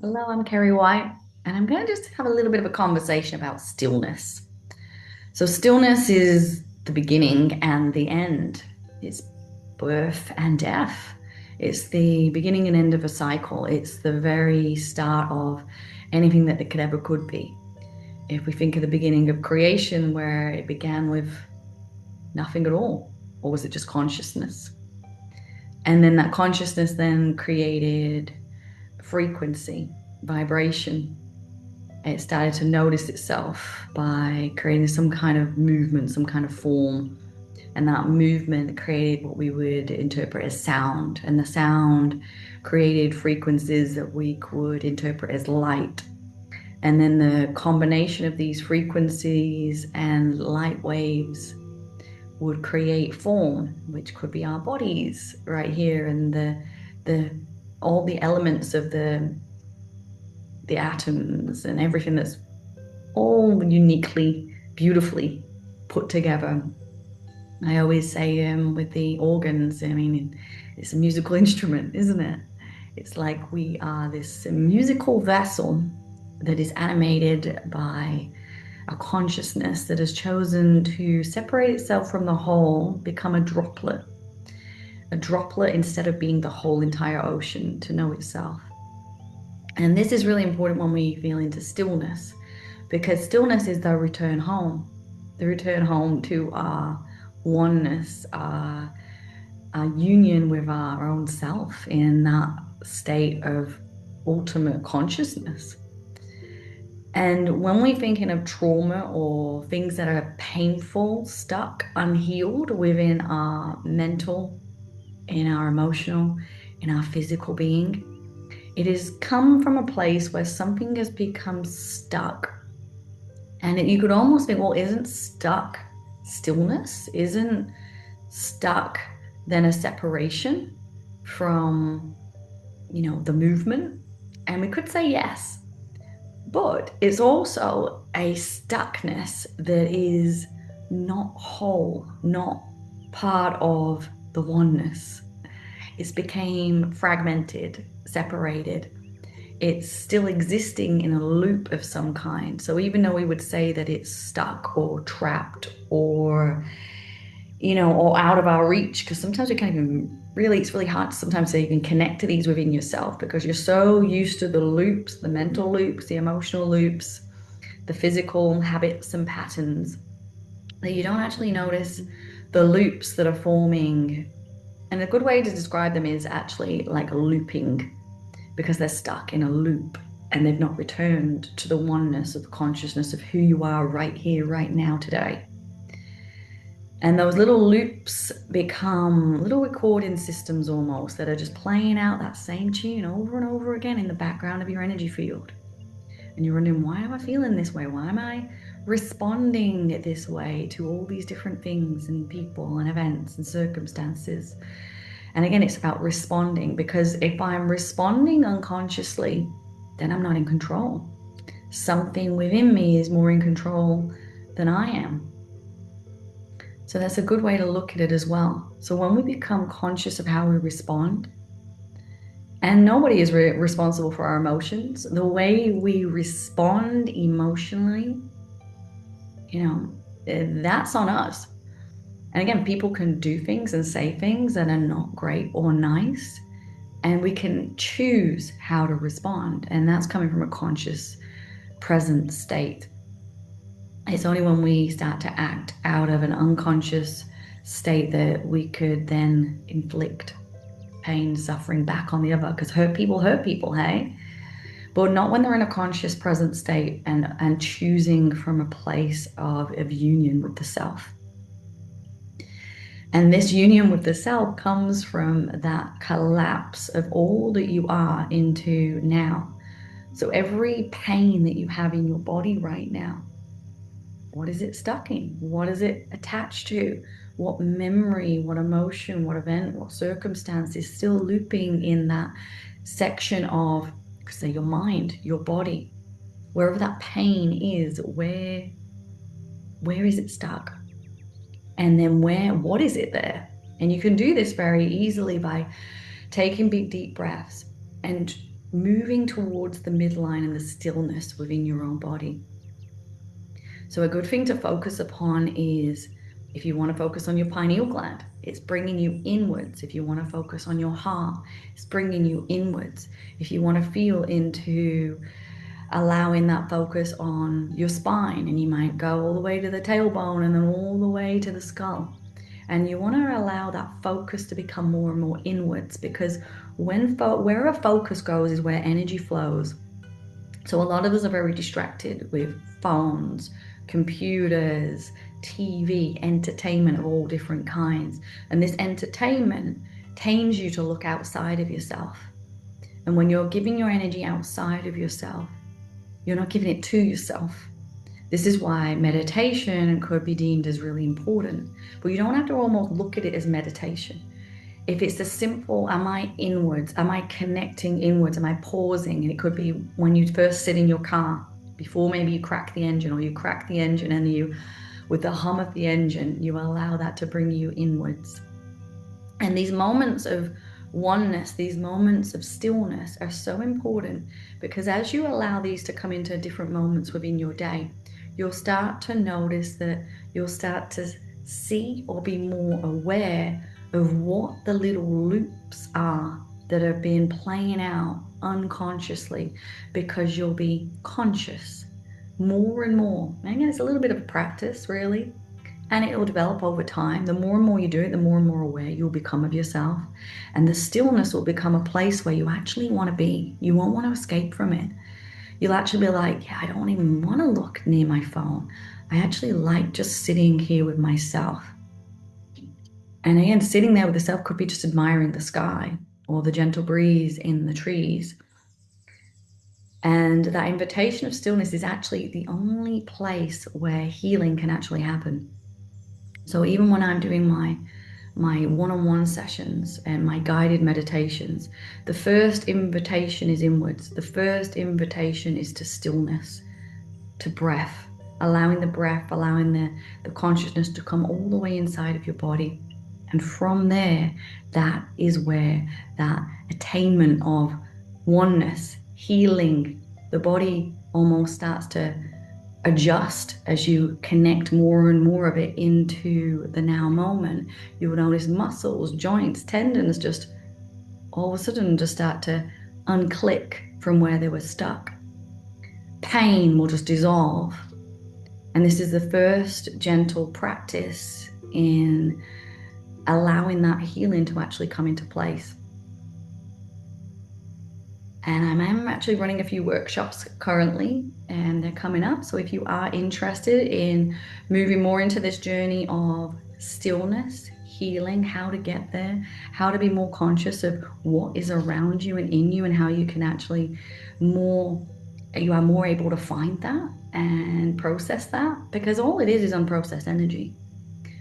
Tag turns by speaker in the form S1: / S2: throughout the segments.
S1: Hello, I'm Kerry White, and I'm going to just have a little bit of a conversation about stillness. So, stillness is the beginning and the end, it's birth and death, it's the beginning and end of a cycle, it's the very start of anything that it could ever could be. If we think of the beginning of creation, where it began with nothing at all, or was it just consciousness? And then that consciousness then created frequency, vibration. It started to notice itself by creating some kind of movement, some kind of form. And that movement created what we would interpret as sound. And the sound created frequencies that we could interpret as light. And then the combination of these frequencies and light waves would create form, which could be our bodies right here, and the all the elements of the atoms and everything that's all uniquely, beautifully put together. I always say with the organs, I mean, it's a musical instrument, isn't it? It's like we are this musical vessel that is animated by a consciousness that has chosen to separate itself from the whole, become a droplet instead of being the whole entire ocean to know itself. And this is really important when we feel into stillness, because stillness is the return home to our oneness, our union with our own self in that state of ultimate consciousness. And when we're thinking of trauma or things that are painful, stuck, unhealed within our mental, in our emotional, in our physical being, it has come from a place where something has become stuck. And you could almost think, well, isn't stuck stillness? Isn't stuck then a separation from, the movement? And we could say yes. But it's also a stuckness that is not whole, not part of the oneness. It's became fragmented, separated. It's still existing in a loop of some kind. So even though we would say that it's stuck or trapped or, or out of our reach, because sometimes we can't even really, it's really hard to sometimes to even connect to these within yourself because you're so used to the loops, the mental loops, the emotional loops, the physical habits and patterns, that you don't actually notice the loops that are forming. And a good way to describe them is actually like looping, because they're stuck in a loop and they've not returned to the oneness of the consciousness of who you are right here, right now, today. And those little loops become little recording systems almost that are just playing out that same tune over and over again in the background of your energy field. And you're wondering, why am I feeling this way? Why am I responding this way to all these different things and people and events and circumstances? And again, it's about responding, because if I'm responding unconsciously, then I'm not in control. Something within me is more in control than I am. So that's a good way to look at it as well. So when we become conscious of how we respond, and nobody is responsible for our emotions, the way we respond emotionally, that's on us. And again, people can do things and say things that are not great or nice, and we can choose how to respond. And that's coming from a conscious, present state. It's only when we start to act out of an unconscious state that we could then inflict pain, suffering back on the other, because hurt people, hey? But not when they're in a conscious, present state and choosing from a place of union with the self. And this union with the self comes from that collapse of all that you are into now. So every pain that you have in your body right now, what is it stuck in? What is it attached to? What memory, what emotion, what event, what circumstance is still looping in that section of, say, your mind, your body? Wherever that pain is, where is it stuck? And then what is it there? And you can do this very easily by taking big, deep breaths and moving towards the midline and the stillness within your own body. So a good thing to focus upon is, if you want to focus on your pineal gland, it's bringing you inwards. If you want to focus on your heart, it's bringing you inwards. If you want to feel into allowing that focus on your spine, and you might go all the way to the tailbone and then all the way to the skull. And you want to allow that focus to become more and more inwards, because where a focus goes is where energy flows. So a lot of us are very distracted with phones, computers, TV, entertainment of all different kinds. And this entertainment tames you to look outside of yourself. And when you're giving your energy outside of yourself, you're not giving it to yourself. This is why meditation could be deemed as really important. But you don't have to almost look at it as meditation. If it's the simple, am I inwards? Am I connecting inwards? Am I pausing? And it could be when you first sit in your car, before maybe you crack the engine, or you crack the engine and you, with the hum of the engine, you allow that to bring you inwards. And these moments of oneness, these moments of stillness are so important, because as you allow these to come into different moments within your day, you'll start to notice that you'll start to see or be more aware of what the little loops are that have been playing out unconsciously, because you'll be conscious more and more. And it's a little bit of a practice, really, and it will develop over time. The more and more you do it, the more and more aware you'll become of yourself. And the stillness will become a place where you actually want to be. You won't want to escape from it. You'll actually be like, yeah, I don't even want to look near my phone. I actually like just sitting here with myself. And again, sitting there with the self could be just admiring the sky or the gentle breeze in the trees. And that invitation of stillness is actually the only place where healing can actually happen. So even when I'm doing my one-on-one sessions and my guided meditations, the first invitation is inwards. The first invitation is to stillness, to breath, allowing the breath, allowing the consciousness to come all the way inside of your body. And from there, that is where that attainment of oneness, healing, the body almost starts to adjust as you connect more and more of it into the now moment. You will notice muscles, joints, tendons just all of a sudden just start to unclick from where they were stuck. Pain will just dissolve. And this is the first gentle practice in allowing that healing to actually come into place. And I'm actually running a few workshops currently, and they're coming up. So if you are interested in moving more into this journey of stillness, healing, how to get there, how to be more conscious of what is around you and in you, and how you can actually you are more able to find that and process that, because all it is unprocessed energy.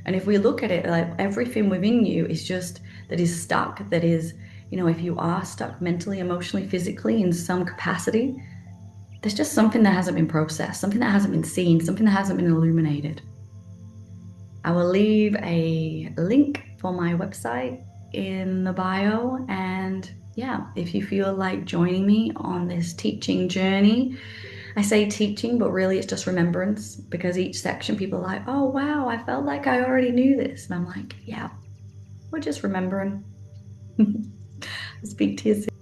S1: And if we look at it, like everything within you is just that is stuck, that is, if you are stuck mentally, emotionally, physically in some capacity, there's just something that hasn't been processed, something that hasn't been seen, something that hasn't been illuminated. I will leave a link for my website in the bio. And yeah, if you feel like joining me on this teaching journey, I say teaching, but really it's just remembrance, because each section people are like, oh, wow, I felt like I already knew this. And I'm like, yeah, we're just remembering. Speak to you soon.